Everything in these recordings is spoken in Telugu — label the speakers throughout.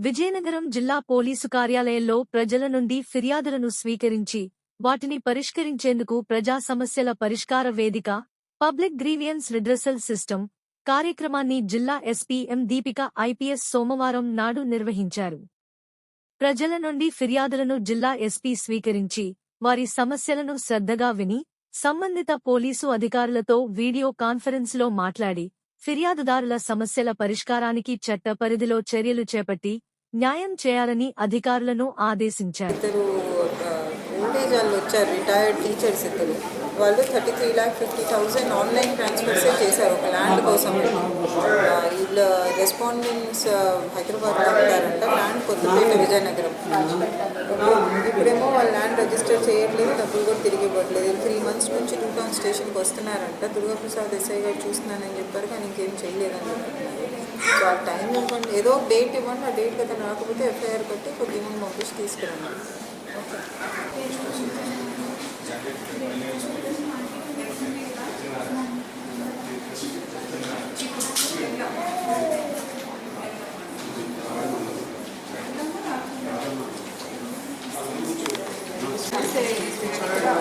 Speaker 1: విజయనగరం జిల్లా పోలీసు కార్యాలయంలో ప్రజల నుండి ఫిర్యాదులను స్వీకరించి వాటిని పరిష్కరించేందుకు ప్రజా సమస్యల పరిష్కార వేదిక పబ్లిక్ గ్రీవియన్స్ రిడ్రెసల్ సిస్టమ్ కార్యక్రమాన్ని జిల్లా ఎస్పీ ఎం దీపిక ఐపీఎస్ సోమవారం నాడు నిర్వహించారు. ప్రజల నుండి ఫిర్యాదులను జిల్లా ఎస్పీ స్వీకరించి వారి సమస్యలను శ్రద్ధగా విని సంబంధిత పోలీసు అధికారులతో వీడియో కాన్ఫరెన్స్లో మాట్లాడి ఫిర్యాదుదారుల సమస్యల పరిష్కారానికి చట్ట పరిధిలో చర్యలు చేపట్టి న్యాయం చేయాలని అధికారులను ఆదేశించారు.
Speaker 2: ఓల్డేజ్ వాళ్ళు వచ్చారు, రిటైర్డ్ టీచర్స్ ఇద్దరు. వాళ్ళు 33,50,000 ఆన్లైన్ ట్రాన్స్ఫర్స్ చేశారు ఒక ల్యాండ్ కోసం. వీళ్ళ రెస్పాండెంట్స్ హైదరాబాద్లో ఉంటారంట, ల్యాండ్ కొత్తపేట విజయనగరం. ఇప్పుడేమో వాళ్ళు ల్యాండ్ రిజిస్టర్ చేయట్లేదు, డబ్బులు కూడా తిరిగి ఇవ్వట్లేదు. 3 months నుంచి 2 టౌన్ స్టేషన్కి వస్తున్నారంట. దుర్గాప్రసాద్ ఎస్ఐ గారు చూస్తున్నానని చెప్పారు, కానీ ఇంకేం చేయలేదని చెప్పారు. సో ఆ టైం ఇవ్వండి, ఏదో డేట్ ఇవ్వండి, ఆ డేట్ కదా రాకపోతే ఎఫ్ఐఆర్ కట్టి కొద్దిగా పంపించి తీసుకురండి.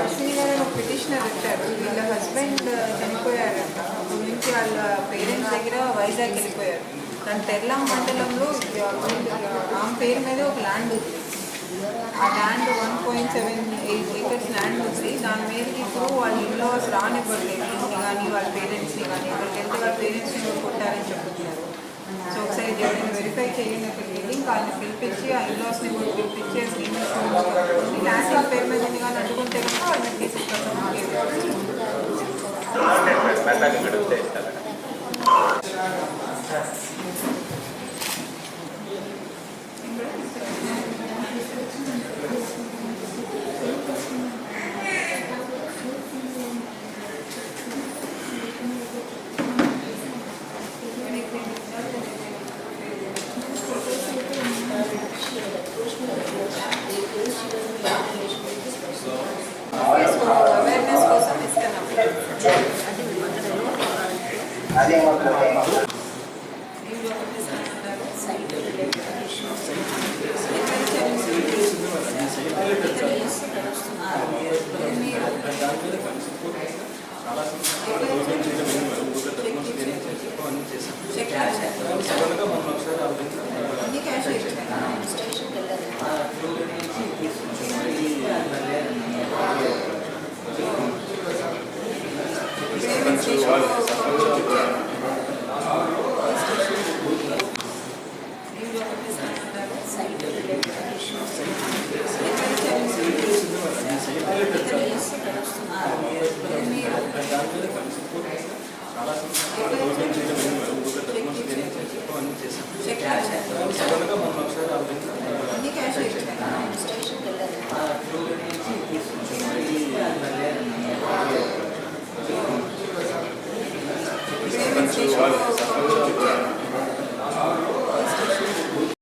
Speaker 2: అశ్విని గారు ఒక పిటిషనర్ వచ్చారు. వీళ్ళ హస్బెండ్ చనిపోయారంట. అప్పటి నుంచి వాళ్ళ పేరెంట్స్ దగ్గర వైజాగ్ వెళ్ళిపోయారు. దాని తెర్లాం మండలంలో ఆమె పేరు మీద ఒక ల్యాండ్ ఉంది. ఆ ల్యాండ్ 1.78 acres ల్యాండ్ ఉంది. దాని మీదకి ఇప్పుడు వాళ్ళ ఇంట్లో రానివ్వట్లేదు. ఇంటిని కానీ వాళ్ళ పేరెంట్స్ని కానీ అక్కడికి వెళ్తే వాళ్ళ పేరెంట్స్ని కూడా కొట్టారని చెప్తున్నారు. సో ఒకసారి ఎవరైనా వెరిఫై చేయండి, అక్కడికి వెళ్ళి వాళ్ళని పిలిపించి ఆ ఇన్లాస్ని కూడా పిలిపించి ల్యాండ్ పేరు మీద ఉంది కానీ అడ్డుకుంటే కనుక వాళ్ళని తీసుకుంటారు. అవేర్నెస్ కోసం ఇస్తున్నాం. అన్ని క్యాష్ అన్ని క్యాష్